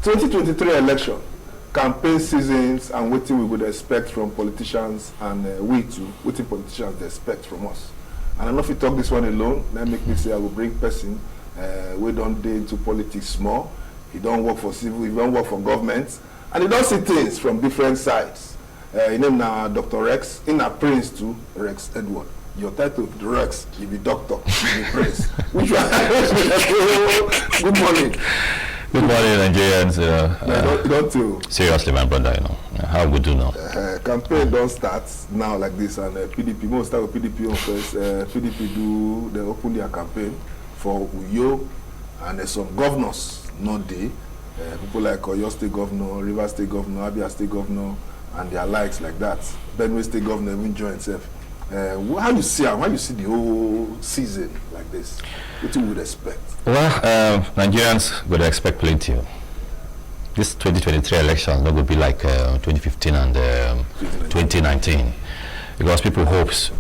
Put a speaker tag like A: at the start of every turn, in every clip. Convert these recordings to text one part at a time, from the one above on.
A: 2023 election, campaign seasons, and what we would expect from politicians, and we too, what politicians they expect from us. And I don't know if you talk this one alone, that make me say I will bring person. We don't dey into politics more. He don't work for civil, he don't work for government, and he don't see things from different sides. His name now Dr. REKZ, in a prince to REKZ Edward. Your title, the REKZ, you be doctor, you be prince. Which one? Good morning.
B: Good morning, Nigerians. Seriously, my brother, how we do now?
A: Campaign don't start now like this, and PDP, most start with PDP on first. PDP they open their campaign for Uyo, and there's some governors not there. People like Oyo State Governor, Rivers State Governor, Abia State Governor, and their likes like that. Benue State Governor even join itself. How you see how you see the whole season like this? What you would expect?
B: Well, Nigerians would expect plenty. This 2023 election is not going to be like 2015 and 2019, because people hopes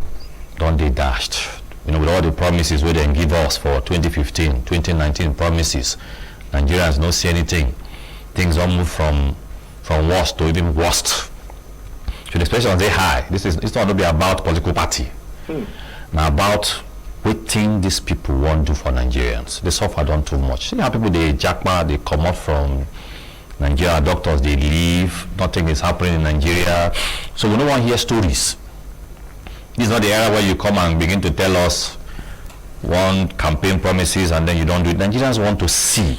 B: don't they dashed. With all the promises we then give us for 2015, 2019 promises, Nigerians don't see anything. Things don't move from worst to even worst. So the expectations they high. It's not going to be about political party. Now about what thing these people want to do for Nigerians. They suffer done too much. See how people they jackpot, they come out from Nigeria, doctors they leave, nothing is happening in Nigeria. So we don't want to hear stories. This is not the era where you come and begin to tell us one campaign promises and then you don't do it. Nigerians want to see.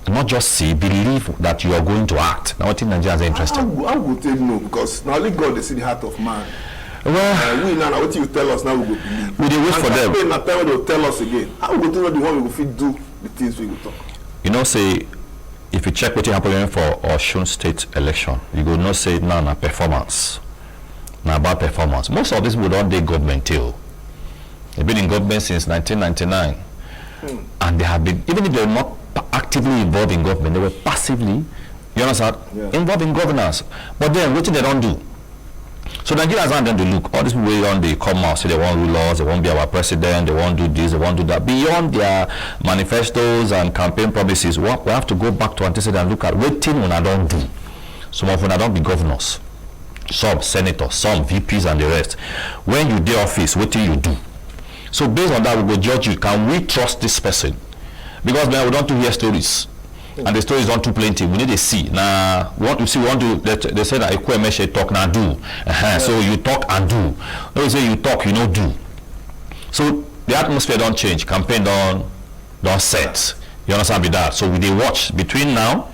B: And not just see, believe that you are going to act. Now, I think Nigerians are interested.
A: How would they know? Because now only God they see the heart of man.
B: Well,
A: we now what you tell us now we go believe.
B: We wait for them.
A: And time when they'll tell us again. How would they know the one we will fit do the things we will talk?
B: Say if you check what happening for Osun State election, you go not say now na performance. Now about performance. Most of these people don't do government till. They've been in government since 1999. And they have been, even if they're not actively involved in government, they were passively, you understand, involved in governance. But then what they don't do. So Nigerians aren't going to look, all these people they come out, say they want rule us, they won't be our president, they won't do this, they won't do that. Beyond their manifestos and campaign promises, we have to go back to antecedent and look at what thing when I don't do. Some of them I don't be governors, some senators, some VPs and the rest. When you do office, what do you do? So based on that, we will judge you. Can we trust this person? Because now we don't hear stories. And the stories don't too plenty. We need to see. Now, we want to they say that Ekanem talk now do. So you talk and do. They say you talk, you know do. So the atmosphere don't change. Campaign don't set. You understand with that? So we they watch between now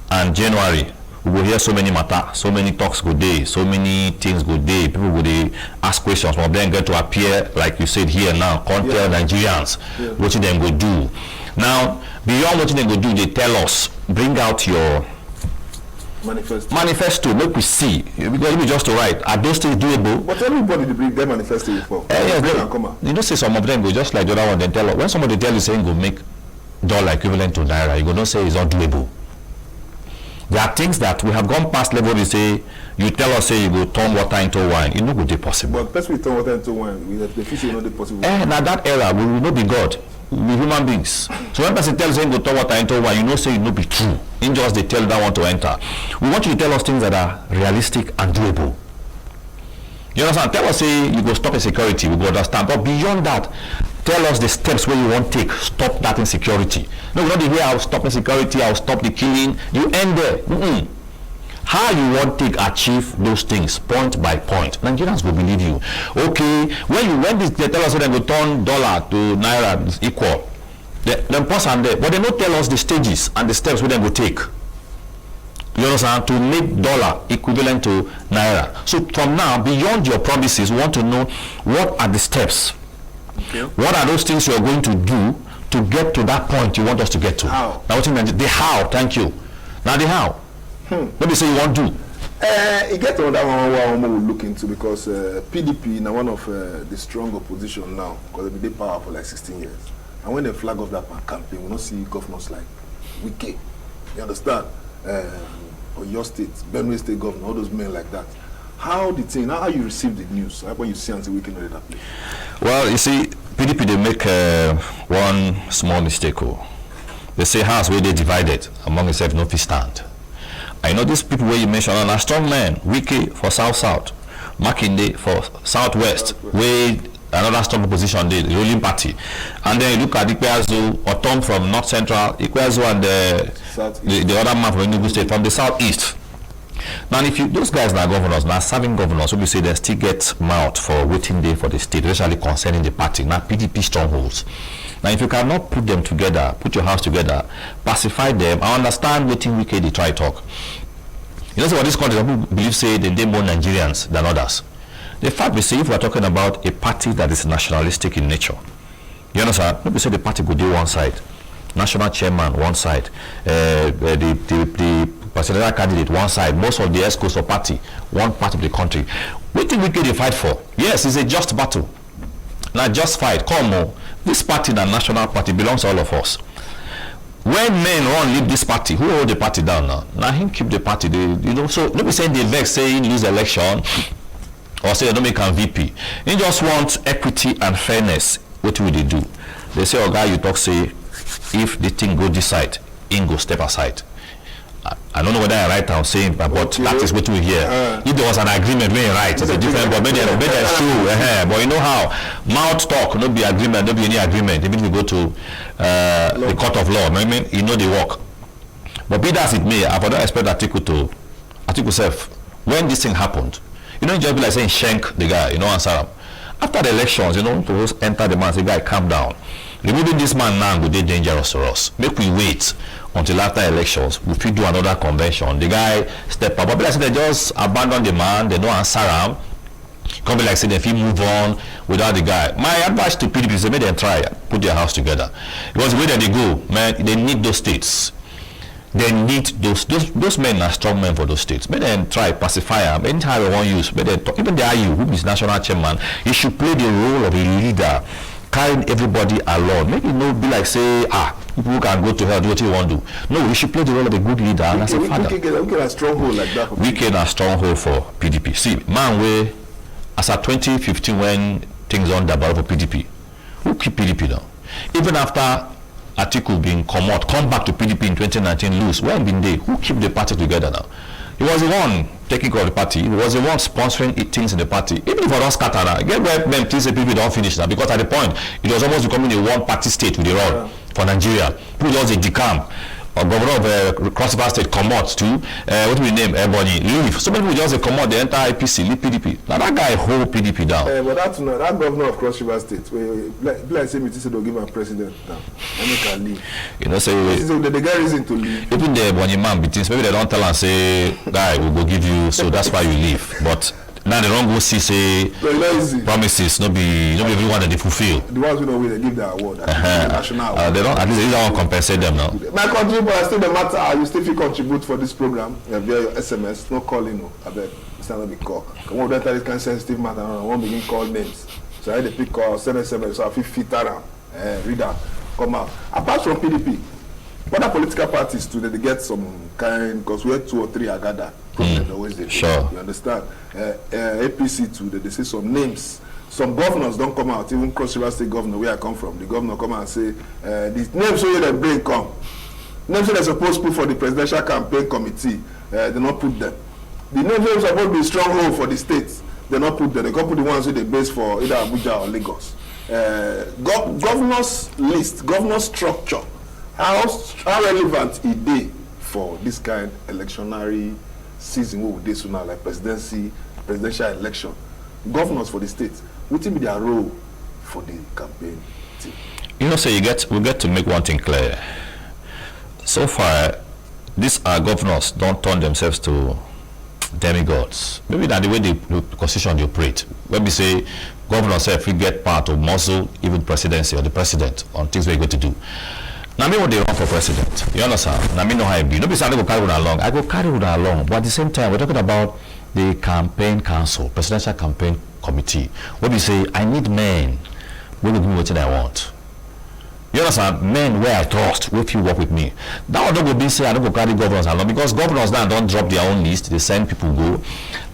B: and January. We will hear so many matter, so many talks go day, so many things go day. People will ask questions. Some of them get to appear, like you said here now, tell Nigerians what them go do. Now, beyond what they go do, they tell us, bring out your manifesto, make we see. Because we just to write, are those things doable?
A: But everybody they bring their manifesto before.
B: See some of them go just like the other one, they tell us. When somebody tell you saying go make dollar equivalent to naira, you go don't say it's not doable. There are things that we have gone past level. We say, you tell us, say you go turn water into wine. It no go be possible.
A: But person we turn water into wine, the fish will not be possible.
B: Now that era, we will not be God. We will be human beings. So when person tells you go turn water into wine, you say it no be true. In just they tell you that want to enter. We want you to tell us things that are realistic and doable. You understand? Tell us, say you go stop insecurity, we go understand. But beyond that, tell us the steps where you want to take, stop that insecurity. No, we don't hear I'll stop insecurity, I'll stop the killing. You end there. How you want to achieve those things, point by point. Nigerians will believe you. Okay, when they tell us that they go turn dollar to naira is equal, then pause and there. But they don't tell us the stages and the steps we then go take. You understand? To make dollar equivalent to naira. So from now, beyond your promises, we want to know what are the steps. Okay. What are those things you are going to do to get to that point you want us to get to?
A: How?
B: Now, the how, thank you. Now the how. Maybe say you want to.
A: It gets on that one we'll look into, because PDP now one of the strong opposition now, because they've been power for like 16 years. And when they flag off that campaign, we don't see governors like Wike. You understand? Or your state, Benue State Governor, all those men like that. How you receive the news? How when you see until Wike know that place?
B: Well, you see, PDP they make one small mistake. They say house where they divided among themselves no fit stand. I know these people where you mentioned are strong men. Wiki for South, Makinde for Southwest, where another strong opposition did, the ruling party. And then you look at Ikweazu or Tom from North Central, Ikweazu and the other man from Enugu State from the Southeast. Now, if you those guys are governors, now serving governors, so we say they still get mouth for waiting day for the state, especially concerning the party, now PDP strongholds. Now, if you cannot put them together, put your house together, pacify them, I understand waiting wicked they try talk. You know, so what this country, people believe say they more Nigerians than others. The fact we say if we are talking about a party that is nationalistic in nature, you understand? Maybe say the party could do one side, national chairman one side, the presidential candidate one side, most of the ESCOs or party one part of the country. What do we get a fight for? Yes, it's a just battle. Now just fight. Come on, this party, the national party, belongs to all of us. When men run leave this party, who hold the party down now? Now him keep the party. You know, so let me say the vex saying lose election or say they don't make a VP. He just want equity and fairness. What will they do? They say, oh guy, you talk say if the thing go this side, in go step aside. I don't know whether I right now saying, but okay. That is what we hear. If there was an agreement, when you right, it's a different, but maybe it's true. But you know how mouth talk, no be agreement, no be any agreement. Even if you go to the court of law, I mean, you know they work. But be that as it may, I would not expect Atiku self. When this thing happened, you know, just be like saying shank the guy, you know, answer him. After the elections, you know, to just enter the man, say, guy, calm down. Removing this man now would be dangerous to us. Make we wait until after elections. We fit do another convention. The guy step up. But like they just abandon the man, they don't answer him. Come be like say they feel move on without the guy. My advice to PDP is make them try, put their house together. Because the way that they go, man, they need those states. They need those men are strong men for those states. Make them try pacify them. Anytime they want use, make them talk. Even the IU, who is national chairman, he should play the role of a leader, carrying everybody along. Make it not be like say, people can go to hell, do what you want to do. No, we should play the role of a good leader and as a father. We
A: get a stronghold like that.
B: We get a stronghold for PDP. See, man, we as at 2015 when things on the battle for PDP, who keep PDP now? Even after Atiku being come back to PDP in 2019, lose. Where been they? Who keep the party together now? He was the one taking care of the party. He was the one sponsoring things in the party. Even if I don't scatter now, get where men please say people don't finish now, because at the point it was almost becoming a one-party state with the role for Nigeria. People just a decamp. Or governor of Cross River State come out to what do we name Ebony leave. So many people just come out, they enter IPC, leave PDP. Now that guy hold PDP down.
A: But that's not that governor of Cross River State. Like say me said they'll give my president now. And he can leave.
B: You know, say
A: they get reason to leave.
B: Even the Ebony man between maybe they don't tell and say, guy, we'll go give you, so that's why you leave. But now they don't go see say promises, no be everyone that they fulfill.
A: The ones who know where they give the award, the national award.
B: They don't, at least they don't compensate them now.
A: My country, but I still the matter. You still contribute for this program via your SMS. No calling, no. I bet it's not be call. Come on, that is kind of sensitive matter. I won't begin call names. So I had to pick call, send SMS. So I feel fit around. Reader, come out. Apart from PDP, other political parties too, they get some kind, because we had 2 or 3 are gathered. Always they
B: sure.
A: You understand? APC too, they say some names. Some governors don't come out, even Cross River State governor, where I come from, the governor come out and say, the names so they bring come. Names they're supposed to put for the presidential campaign committee, they not put them. The names they're supposed to be stronghold for the states, they not put them. They can put the ones who they base for either Abuja or Lagos. Governor's list, governor's structure, how relevant it is for this kind of electionary season we do so now, like presidential election. Governors for the states, what will be their role for the campaign team?
B: You know, so we get to make one thing clear. So far, these governors don't turn themselves to demigods. Maybe that the way the constitution they operate. When we say governors if we get part of muscle, even presidency or the president on things we're going to do. Now me what they run for president. You understand? Now me know how it be. Nobody say I go carry with along. I go carry with along. But at the same time, we're talking about the campaign council, presidential campaign committee. What we say, I need men who will give me what I want. You understand? Men where I trust, if you work with me. That one don't go be say I don't go carry governors along, because governors now don't drop their own list, they send people go.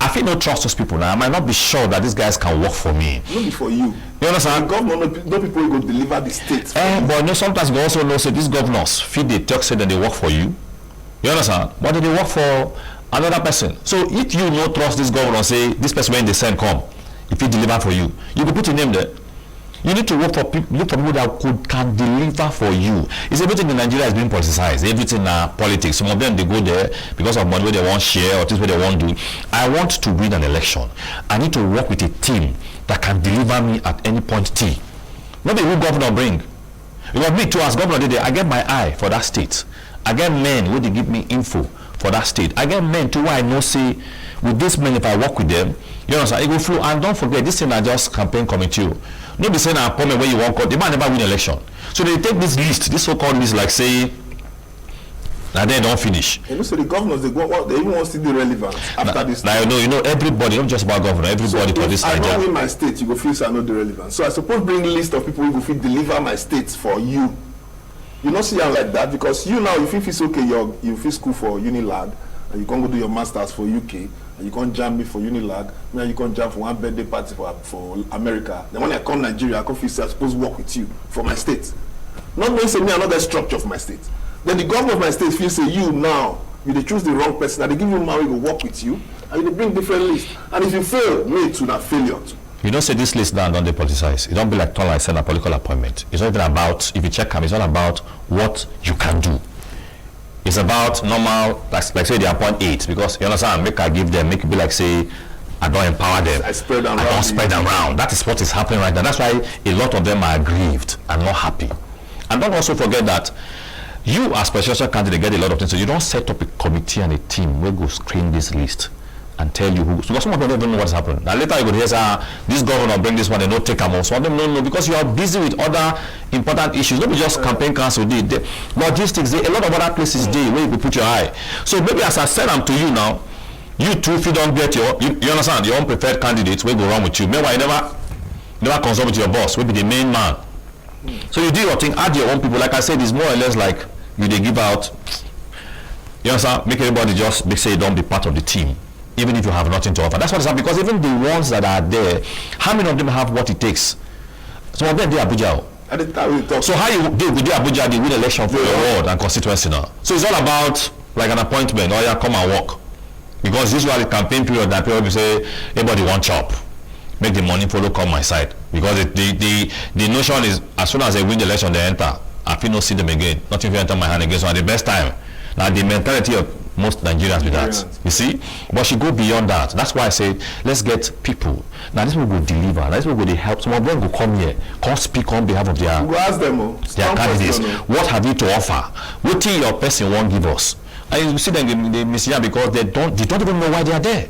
B: I feel no trust those people now. I might not be sure that these guys can work for me.
A: Not for you.
B: You understand?
A: Governor, no people will go deliver the state.
B: But no, sometimes we also know say these governors feed the talk say that they work for you. You understand? But they work for another person. So if you no trust this governor, say this person when they send come, if he deliver for you, you can put your name there. You need to look for people that can deliver for you. It's everything in Nigeria is being politicized. Everything politics. Some of them they go there because of money where they want share or things where they want to do. I want to win an election. I need to work with a team that can deliver me at any point T. Not the who governor bring. Because me too as governor today, I get my eye for that state. I get men where they give me info for that state. I get men too where I know say with this men if I work with them, you know, it will flow. And don't forget this thing are just campaign committee. Not be saying an appointment where you want court, they might never win election. So they take this list, this so-called list, like say, and then don't finish.
A: You know, so the governors they even want to see the relevance after this.
B: Now you know everybody, not just about governor, everybody
A: so
B: for this
A: Nigeria. I
B: Nigeria.
A: don't win my state, you go feel I know the relevance. So I suppose bring a list of people who go fit deliver my states for you. You not see them like that because you now if you feel okay, you feel school for Unilag and you can't go do your masters for UK. And you can't jam me for Unilag, now you can't jam for one birthday party for America. Then when I come Nigeria, I come feel I'm supposed to work with you for my state. Not when say me another structure of my state. Then the governor of my state feels say you now, you choose the wrong person, and they give you money to work with you, and you bring different lists. And if you fail, me to that failure too.
B: You don't say this list now don't they politicize. It don't be like Tola I said a political appointment. It's not even about if you check them, it's not about what you can do. It's about normal, like say they appoint 8 because you understand, make I give them, make it be like say I don't empower them.
A: I spread them
B: I
A: around.
B: don't spread them around. That is what is happening right now. That's why a lot of them are aggrieved and not happy. And don't also forget that you as presidential candidate get a lot of things. So you don't set up a committee and a team where go screen this list and tell you who. Because some of them don't even know what's happening. Now later you go hear say this governor bring this one, they don't take them off. Some of them don't know because you are busy with other important issues. Not just campaign council did. Logistics, a lot of other places did where you could put your eye. So maybe as I said them to you now, you too, if you don't get you understand your own preferred candidates, where go wrong with you. Meanwhile, you never consult with your boss, maybe the main man. So you do your thing, add your own people. Like I said, it's more or less like you they give out. You understand? Make everybody just say don't be part of the team. Even if you have nothing to offer. That's what it's happening. Because even the ones that are there, how many of them have what it takes? Some of them, they are Abuja.
A: At the time we talk.
B: So how you do Abuja, they win election for your ward and constituency now. So it's all about like an appointment, or yeah, come and work. Because usually campaign period, that people say, everybody want chop. Make the money follow come my side. Because the notion is, as soon as they win the election, they enter. I feel no see them again. Nothing will enter my hand again. So at the best time. Now the mentality of most Nigerians with that, you see, but she go beyond that. That's why I said let's get people. Now this people will deliver. Now this people will help. Some of them will come here, come speak on behalf of their candidates. What have you to offer? What thing your person won't give us? And you see them they miss here because they don't even know why they are there.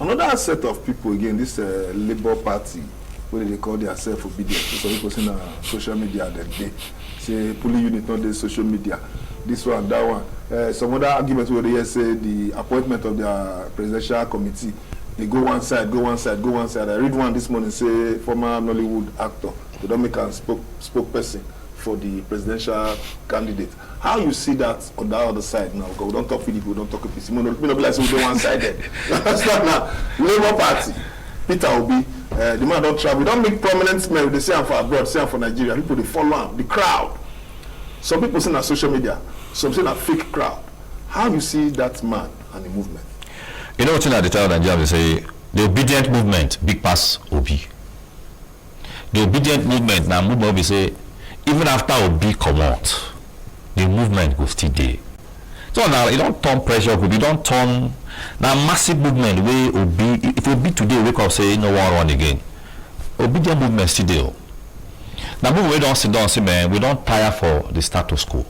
A: Another set of people again. This Labour Party, what they call themselves obedient. Some people say na social media that they say police unit not the social media. This one, that one. Some other arguments where they say the appointment of their presidential committee, they go one side. I read one this morning say former Nollywood actor, they don't make a spokesperson for the presidential candidate. How you see that on the other side now? Because we don't talk Philip, we don't talk APC. We don't be like so we do one side there. That's not now. Labour Party, Peter Obi, the man don't travel. We don't make prominent men. They say I'm for abroad, say I'm for Nigeria. People they follow him. The crowd. Some people say on social media. Some say a fake crowd. How you see that man and the movement?
B: You know what I tell Nigeria, they say the obedient movement big pass Obi. The obedient movement now movement we say even after Obi come out, the movement will still there. So now you don't turn pressure, you don't turn now massive movement where Obi if Obi today wake up say no one run again. Obedient movement still there. Now we don't sit down say man, we don't tire for the status quo.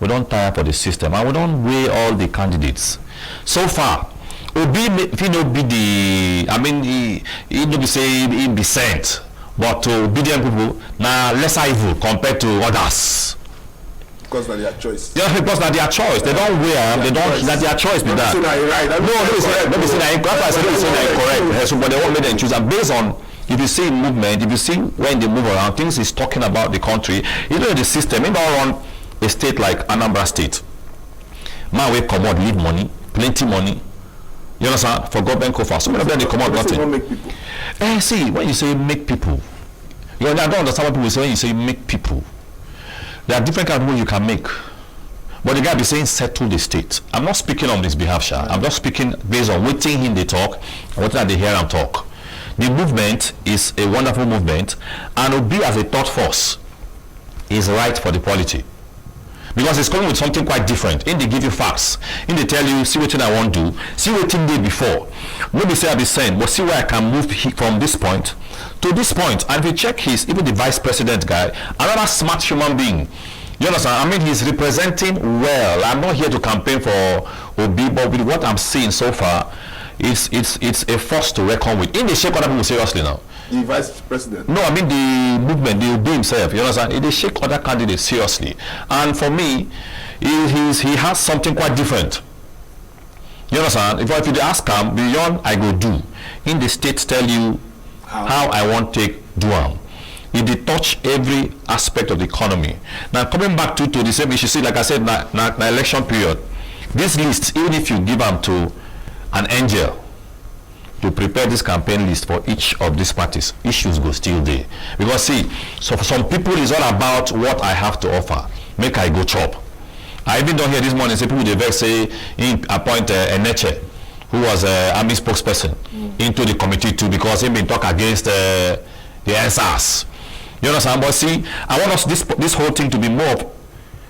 B: We don't tire for the system and we don't weigh all the candidates. So far, Obi if he not be the he not be say he be sent, but to obedient people now lesser evil compared to others.
A: Because that's their choice.
B: Yeah, because that's their choice. They don't wear, they don't that's their choice with that.
A: Right.
B: No, let me say that incorrect. But they won't make them choose and based on If you see movement, if you see when they move around, things is talking about the country. You know the system. If I run a state like Anambra State, man will come out, leave money, plenty money. You understand? For government coffers. So many of them they come out nothing.
A: Make people.
B: See, when you say make people, I don't understand what people say when you say make people. There are different kinds of people you can make. But the guy be saying settle the state. I'm not speaking on his behalf, Sha. I'm just speaking based on waiting him they talk and what they hear him talk. The movement is a wonderful movement, and Obi as a thought force is right for the polity. Because it's coming with something quite different. In they give you facts. In they tell you, see what I want to do, see what thing did before. Maybe say I be saying, but see where I can move from this point to this point. And if you check his, even the vice president guy, another smart human being. You understand? I mean, he's representing well. I'm not here to campaign for Obi, but with what I'm seeing so far, it's a force to reckon with. In the shake other people seriously now.
A: The vice president?
B: No, I mean the movement, the Obi himself. You understand? They shake other candidates seriously. And for me, he has something quite different. You understand? If you ask him, beyond I go do, in the states tell you how I want to do them. If they touch every aspect of the economy. Now coming back to the same issue, see, like I said, na election period, this list, even if you give them to an angel to prepare this campaign list for each of these parties, issues go still there. Because see, so for some people it's all about what I have to offer. Make I go chop. I even don't hear this morning say people they vex say appoint Eneche, who was army spokesperson, into the committee too, because he been talk against the NSAS. You understand? But see, I want us this whole thing to be more,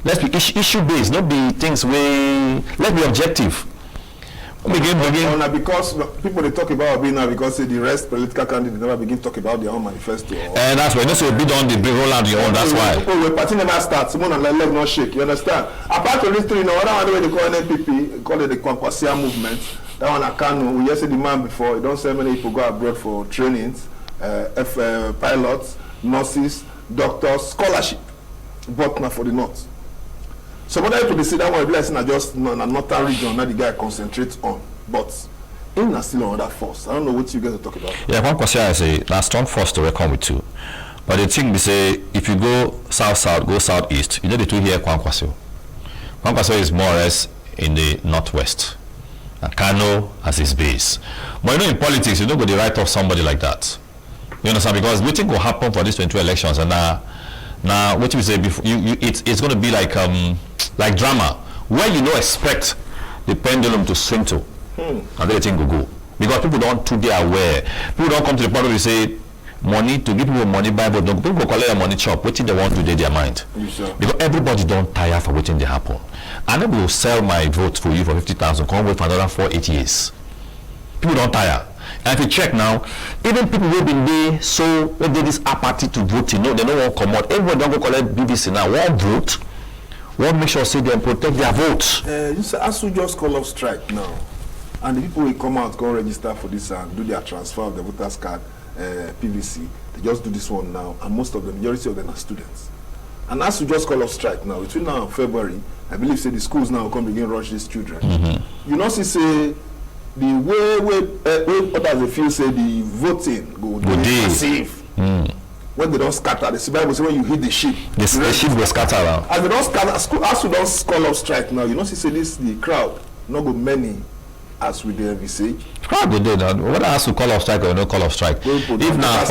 B: let's be issue based, not be things way. Let's be objective. Begin.
A: Because people they talk about being now because the rest political candidates never begin to talk about their own manifesto. And
B: that's why you know so bid on the roll out your own. That's why.
A: People party never start. Someone and leg not shake. You understand? Apart from this three, you know, other one they call NPP, call it the Kwankwasia movement. That one Ekanem. We just said the man before. You don't say many people go abroad for trainings, pilots, nurses, doctors, scholarship, but not for the north. So what I to say that one blessing are just another region that the guy concentrates on, but in still on that force. I don't know what you guys are talking about.
B: Yeah, Kwankwasia is a strong force to reckon with too. But the thing we say, if you go south, go southeast, you know the two here Kwankwasia. Kwankwasia is more or less in the northwest. And Kano as his base. But you know in politics, you don't go to write off somebody like that. You understand? Because waiting will happen for these 22 elections, and now what you say before it's going to be like drama where you don't expect the pendulum to swing to, and everything will go because people don't today aware. People don't come to the point where they say money to give people money buy, but people collect their money chop. What they want to do their mind, because everybody don't tire for waiting they happen. And I will sell my vote for you for 50,000. Come wait for another 4-8 years. People don't tire. And if you check now, even people who have been there, so when they this apathy to vote, you know, they don't want to come out. Everyone don't go collect BBC now. One vote, one make sure say them protect their votes.
A: You say as we just call off strike now, and the people will come out, go register for this and do their transfer of the voters card, PVC. They just do this one now, and most of the majority of them are students. And as we just call off strike now, between now and February, I believe say the schools now will come begin rush these children. You know, say. The way others feel say the voting go massive. When they don't scatter, the Bible say when you hit the sheep,
B: the sheep will scatter around.
A: As they don't scatter, as we don't call off strike now, you know, say this the crowd not go many as we the envisage.
B: Crowd go do that. Whether has to call off strike or no call off strike. If now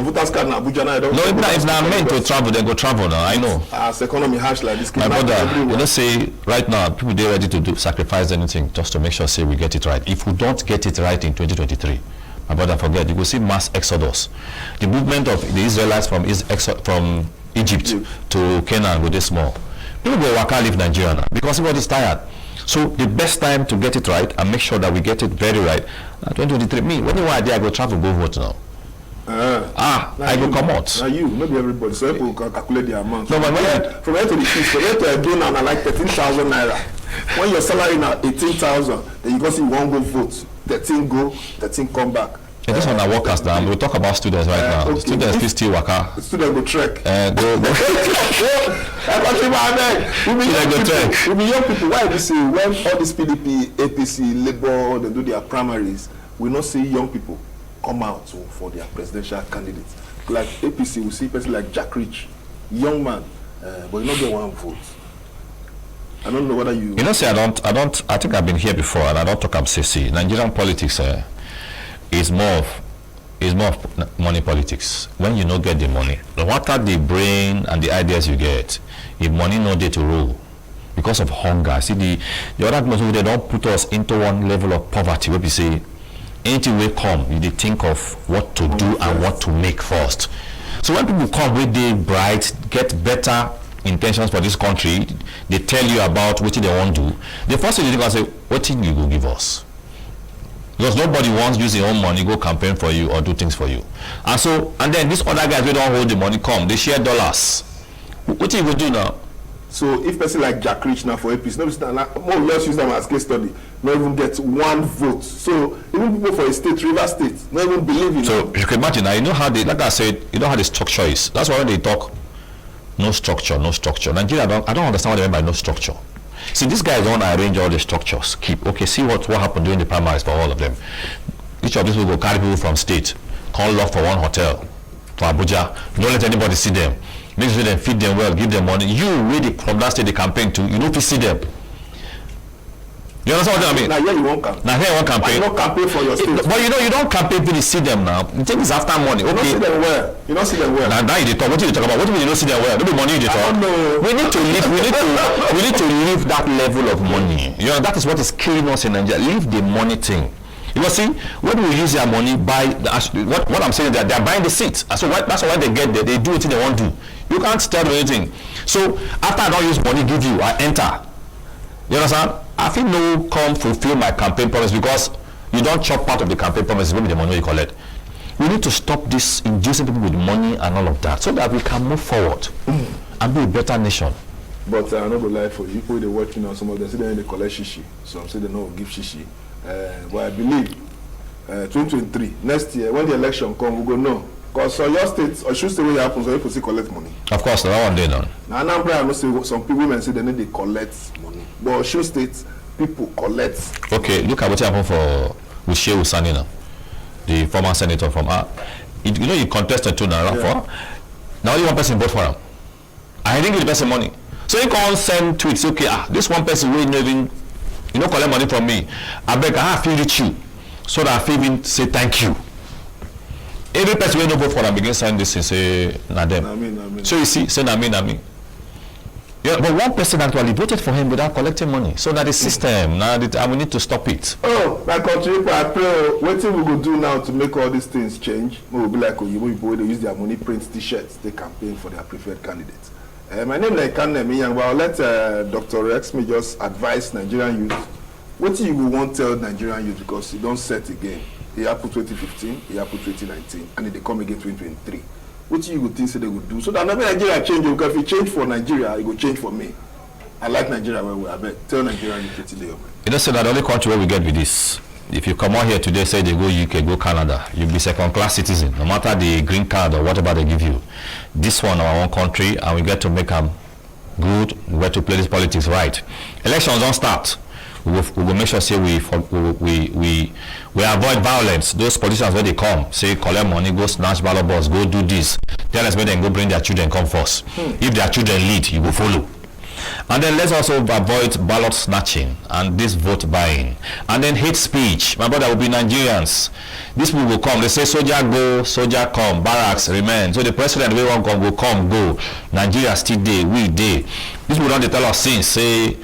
A: voters card na Abuja now,
B: if now meant to travel, then go travel now. I know.
A: As economy harsh like this,
B: my brother, you know, say right now people they ready to sacrifice anything just to make sure say we get it right. If we don't get it right in 2023, my brother, forget you will see mass exodus. The movement of the Israelites from Egypt to Canaan with this small. People go waka leave Nigeria now because everybody is tired. So the best time to get it right and make sure that we get it very right. 2023, me, when you want idea, I go travel, go vote now. I go come out.
A: Now you, maybe everybody, so people can calculate the amount. No, but from here to the fees, from here to a donor now like 13,000 naira. When your salary now 18,000, then you go see one go vote, 13 go, 13 come back.
B: Yeah, this one are workers now. We'll talk about students right now. Okay. Students still waka.
A: Students go trek.
B: Go.
A: We be young people. Why we see when all this PDP, APC, Labour, they do their primaries, we not see young people come out for their presidential candidates. Like APC, we see a person like Jack Rich, young man, but you not get one vote. I don't know whether you...
B: You know, say I think I've been here before, and I don't talk MCC. Nigerian politics is more of money politics. When you don't get the money, no matter the brain and the ideas you get, if money no there to rule, because of hunger. See, the other people, they don't put us into one level of poverty where we say, anything will come, you think of what to do and what to make first. So when people come with the bright, get better intentions for this country, they tell you about what they want to do. The first thing they think is say, what thing you go give us? Because nobody wants to use their own money, go campaign for you or do things for you. And then these other guys, they don't hold the money, come, they share dollars. What you go do now?
A: So if person like Jack Rich now for APC, more or less use them as case study, not even get one vote. So even people for a state, River State, not even believe in
B: So you can imagine now, you know how they, like I said, you know how the structure is. That's why when they talk, no structure. Nigeria, I don't understand what they mean by no structure. See, these guys don't arrange all the structures. See what happened during the primaries for all of them. Each of these will go carry people from state, call lock for one hotel, to Abuja. Don't let anybody see them. Make sure they feed them well, give them money. You really from that state they campaign to, you know, to see them. You understand what I mean?
A: Now here you won't campaign.
B: Now here you won't campaign.
A: You don't campaign for your state.
B: But you know, you don't campaign to see them now. The thing is after money.
A: You
B: Okay.
A: don't see them well. You don't see them well.
B: Now you talk. What do you talk about? What do you mean you don't see them well? Don't be money you talk.
A: I don't know.
B: We need to live. We need to live that level of money. You know, that is what is killing us in Nigeria. Leave the money thing. You see, when we use their money, what I'm saying is that they're buying the seats. So that's why they get there. They do what they want to. You can't tell them anything. So after I don't use money, give you, I enter. You understand? I feel no come fulfill my campaign promise because you don't chop part of the campaign promise with the money you collect. We need to stop this inducing people with money and all of that so that we can move forward and be a better nation.
A: But I'm not going to lie for you. People they watching on some of them say they collect shishi. Some say they don't give shishi. But I believe 2023 next year when the election come we go no. Because so your state or should say what happens so people still collect money.
B: Of course, that one day done.
A: Now I know say some people women say they need to collect money. But should state people collect.
B: Okay, look at what happened for Shehu Sani now, the former senator from you know he contested too now for now only one person vote for him. I didn't give the person money. So he can't send tweets, okay, this one person will even collect money from me. I beg I have to reach you so that I even say thank you. Every person will not vote for them begin sign this and say na them.
A: Amen.
B: So you see, say na me. Yeah, but one person actually voted for him without collecting money. So that the system, and we need to stop it.
A: Oh, my country people, I pray. What we go do now to make all these things change? We will be like people they use their money print t-shirts, they campaign for their preferred candidates. My name is Ekanem, Inyang, but I'll let Dr. REKZ just advise Nigerian youth. What you will want to tell Nigerian youth because you don't set again. He happened 2015, he happened 2019, and they come again 2023. What you would think they would do so that never Nigeria change because if it change for Nigeria, it will change for me. I like Nigeria where we are. But tell Nigeria you today.
B: You know, so that the only country where we get with this. If you come out here today, say they go UK, go Canada, you'll be second-class citizen, no matter the green card or whatever they give you. This one, our own country, and we get to make them good. We get to play this politics right. Elections don't start. We will make sure say we avoid violence. Those politicians when they come, say collect money, go snatch ballot box, go do this. Tell us when they go bring their children come first. If their children lead, you will follow. And then let's also avoid ballot snatching and this vote buying. And then hate speech. My brother will be Nigerians. These people will come. They say soldier go, soldier come, barracks remain. So the president will want come, will come, go. Nigeria still day, we day. These people don't tell us since say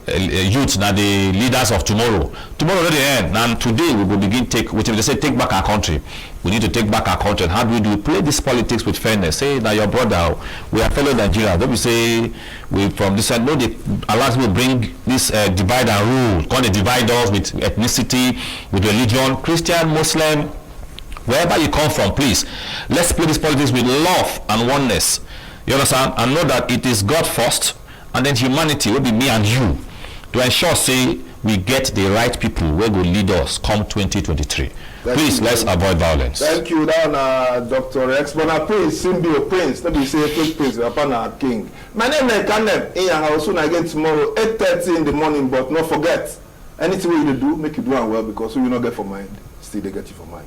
B: youth now the leaders of tomorrow. Tomorrow already end, and today we will begin take. Which they say take back our country. We need to take back our country. And how do we do? Play this politics with fairness. Say now your brother, we are fellow Nigerians. Don't we say we from this side? No, they allow us to bring this divide and rule. Can't they divide us with ethnicity, with religion, Christian, Muslim, wherever you come from? Please, let's play this politics with love and oneness. You understand? And know that it is God first, and then humanity will be me and you. To ensure, say, we get the right people who will lead us come 2023. Please, let's avoid violence.
A: Thank you, down Dr. REKZ. But I prince, Symbio Prince. Let me say, fake prince, upon our king. My name is Ekanem. Inyang, I will soon again tomorrow, 8:30 in the morning. But not forget, anything you do, make you do it well because we will not get for mind. still they get you for mind.